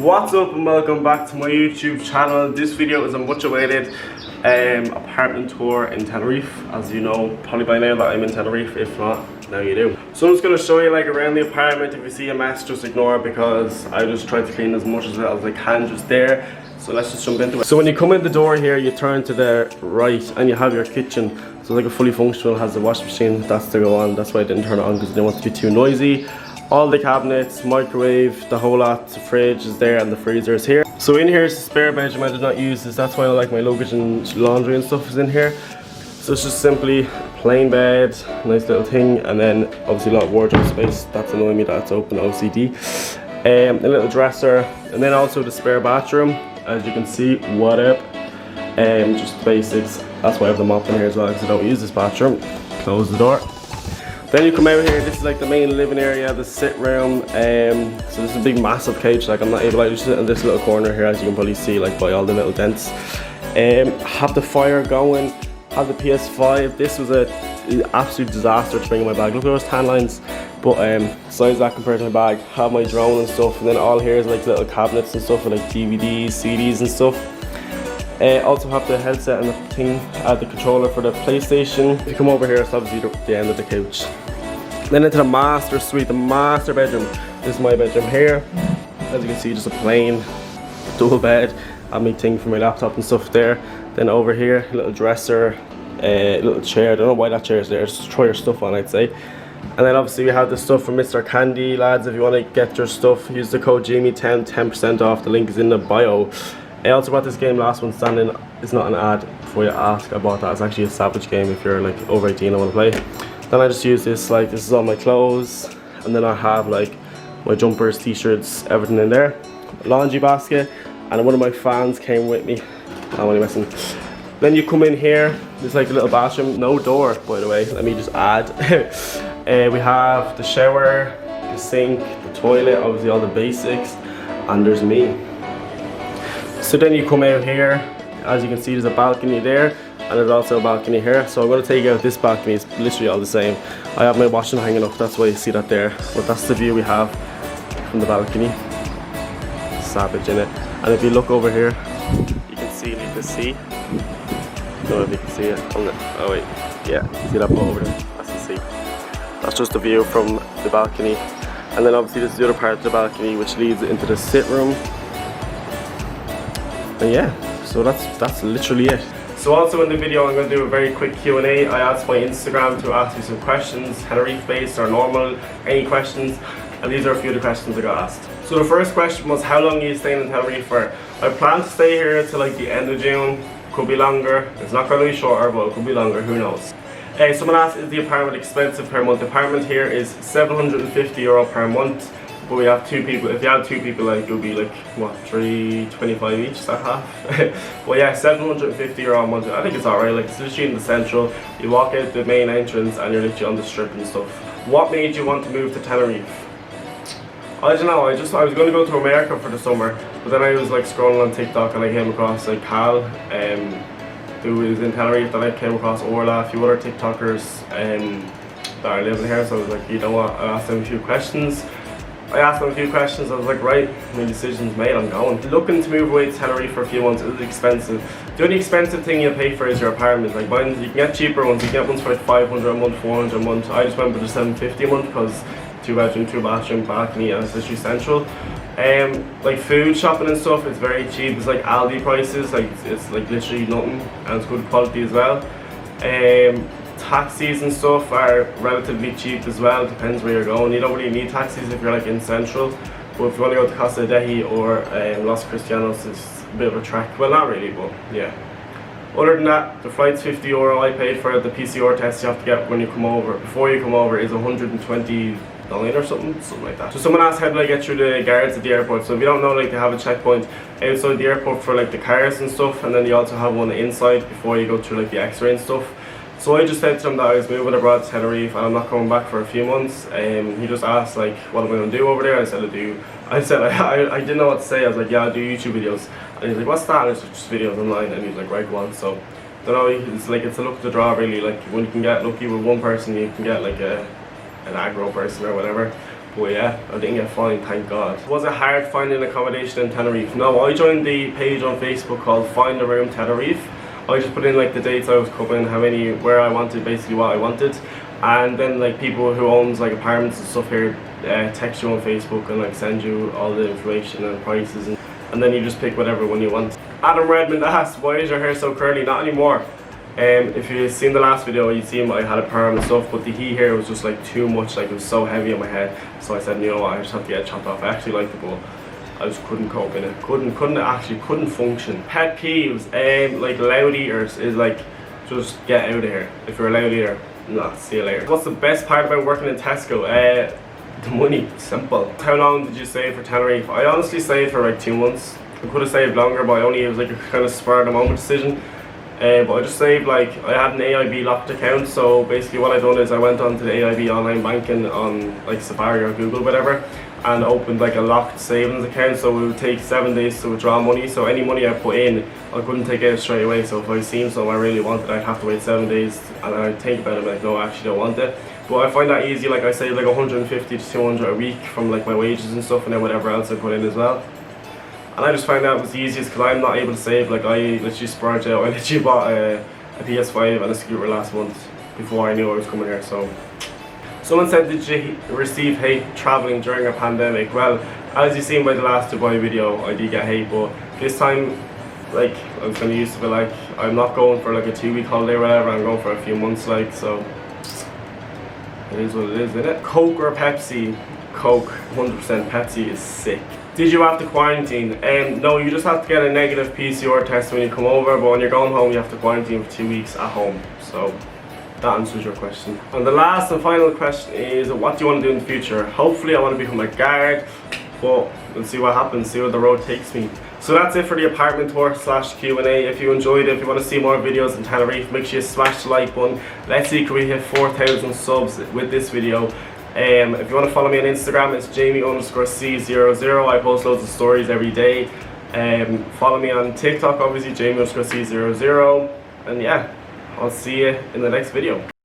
What's up and welcome back to my YouTube channel. This video is a much awaited apartment tour in Tenerife. As you know probably by now that I'm in Tenerife. If not, now you do. So I'm just going to show you like around the apartment. If you see a mess, just ignore it because I just tried to clean as much as I can just there. So let's just jump into it. So when you come in the door here, you turn to the right and you have your kitchen. So like a fully functional, has the washing machine, that's to go on. That's why I didn't turn it on because I didn't want it to be too noisy. All the cabinets, microwave, the whole lot, the fridge is there and the freezer is here. So in here is the spare bedroom. I did not use this, that's why I like my luggage and laundry and stuff is in here. So it's just simply plain bed, nice little thing, and then obviously a lot of wardrobe space. That's annoying me that it's open, OCD. A little dresser, and then also the spare bathroom. As you can see, what up? Just basics. That's why I have the mop in here as well because I don't use this bathroom. Close the door. Then you come out here, this is like the main living area, the sit room. So this is a big massive cage, like I'm not able to just sit in this little corner here as you can probably see like by all the little dents. Have the fire going, have the PS5. This was an absolute disaster to bring in my bag. Look at those tan lines, but size that compared to my bag. Have my drone and stuff, and then all here is like little cabinets and stuff with like DVDs, CDs and stuff. Also have the headset and the thing, the controller for the PlayStation. If you come over here, it's obviously the end of the couch. Then into the master suite, the master bedroom. This is my bedroom here. As you can see, just a plain double bed. I have my thing for my laptop and stuff there. Then over here, a little dresser, a little chair. I don't know why that chair is there. Just throw your stuff on, I'd say. And then obviously we have the stuff from Mr. Candy, lads. If you want to get your stuff, use the code Jamie10, 10% off. The link is in the bio. I also bought this game, Last One Standing. It's not an ad before you ask. I bought that. It's actually a savage game if you're like over 18 and want to play. Then I just use this, like this is all my clothes. And then I have like my jumpers, t-shirts, everything in there. Laundry basket. And one of my fans came with me. I'm only messing. Then you come in here. There's like a little bathroom. No door, by the way. Let me just add. We have the shower, the sink, the toilet, obviously all the basics. And there's me. So then you come out here, as you can see there's a balcony there and there's also a balcony here. So I'm going to take out this balcony, it's literally all the same. I have my washing hanging up, that's why you see that there. But that's the view we have from the balcony. Savage in it. And if you look over here, you can see the sea. I don't know if you can see it. Oh wait, yeah, see that boat over there? That's the sea. That's just the view from the balcony. And then obviously this is the other part of the balcony which leads into the sit room. And yeah, so that's literally it. So also in the video I'm going to do a very quick Q&A. I asked my Instagram to ask me some questions, Tenerife based or normal, any questions, and these are a few of the questions I got asked. So the first question was, how long are you staying in Tenerife for? I plan to stay here until like the end of June, could be longer, it's not going to be shorter but it could be longer, who knows. Someone asked, is the apartment expensive per month? The apartment here is €750 per month. But we have two people. If you have two people, like it'll be like what, $325 each. Is that half? Well, yeah, €750 a month. I think it's alright. Like it's literally in the central. You walk out the main entrance and you're literally on the strip and stuff. What made you want to move to Tenerife? I don't know. I was going to go to America for the summer, but then I was like scrolling on TikTok and I came across like Cal, who is in Tenerife. Then I came across Orla, a few other TikTokers that are living here. So I was like, you know what? I asked them a few questions. I was like, right, my decision's made, I'm going. Looking to move away to Tenerife for a few months is expensive. The only expensive thing you pay for is your apartment. Like mine, you can get cheaper ones, you can get ones for like 500 a month, 400 a month. I just went with the 750 a month because 2 bedroom, 2 bathroom, balcony, and it's literally central. Like food shopping and stuff, it's very cheap. It's like Aldi prices, like it's like literally nothing, and it's good quality as well. Taxis and stuff are relatively cheap as well, depends where you're going. You don't really need taxis if you're like in central, but if you want to go to Costa Deji or Los Cristianos, it's a bit of a trek. Well, not really, but yeah. Other than that, the flight's €50 I paid for it. The PCR test you have to get when you come over, before you come over, is $129 or something like that. So someone asked, how do I get through the guards at the airport? So if you don't know, like they have a checkpoint outside the airport for like the cars and stuff, and then you also have one inside before you go through like the x-ray and stuff. So I just said to him that I was moving abroad to Tenerife and I'm not coming back for a few months. He just asked like, what am I going to do over there? I said I didn't know what to say. I was like, yeah, I do YouTube videos. And he's like, what's that? And it's just videos online. And he's like, right, go on. So I don't know, it's like, it's a luck of the draw really. Like when you can get lucky with one person, you can get like an aggro person or whatever. But yeah, I didn't get fined, thank God. Was it hard finding accommodation in Tenerife? No, I joined the page on Facebook called Find a Room Tenerife. I just put in like the dates I was coming, how many, where I wanted, basically what I wanted. And then like people who owns like apartments and stuff here text you on Facebook and like send you all the information and prices, and then you just pick whatever one you want. Adam Redmond asked, why is your hair so curly? Not anymore. If you've seen the last video, you'd see I had a perm and stuff, but the heat here was just like too much, like it was so heavy on my head. So I said, you know what, I just have to get it chopped off. I actually liked it, but I just couldn't cope in it. Couldn't function. Pet peeves, like loud eaters is like, just get out of here. If you're a loud eater, nah, see you later. What's the best part about working in Tesco? The money, simple. How long did you save for Tenerife? I honestly saved for like 2 months. I could have saved longer, but it was like a kind of spur of the moment decision. But I just saved, like, I had an AIB locked account, so basically what I done is I went onto the AIB online banking on like Safari or Google, whatever, and opened like a locked savings account. So it would take 7 days to withdraw money, so any money I put in I couldn't take it out straight away. So if I seen something I really wanted, I'd have to wait 7 days, and then I'd think about it, like, no, I actually don't want it. But I find that easy. Like I save like 150 to 200 a week from like my wages and stuff, and then whatever else I put in as well. And I just find that was the easiest because I'm not able to save. Like I literally splurged out. I literally bought a PS5 and a scooter last month before I knew I was coming here. So someone said, did you receive hate traveling during a pandemic? Well, as you seen by the last Dubai video, I did get hate, but this time, like, I was kind of used to be like, I'm not going for like a 2-week holiday or whatever. I'm going for a few months, like, so it is what it is, isn't it? Coke or Pepsi? Coke, 100%. Pepsi is sick. Did you have to quarantine? No, you just have to get a negative PCR test when you come over, but when you're going home you have to quarantine for 2 weeks at home. So that answers your question. And the last and final question is, what do you want to do in the future? Hopefully I want to become a guard, but we'll see what happens, see where the road takes me. So that's it for the apartment tour / Q&A. If you enjoyed it, if you want to see more videos in Tenerife, make sure you smash the like button. Let's see, can we hit 4,000 subs with this video? If you want to follow me on Instagram, it's Jamie_C00. I post loads of stories every day. Follow me on TikTok, obviously, Jamie_C00. And yeah, I'll see you in the next video.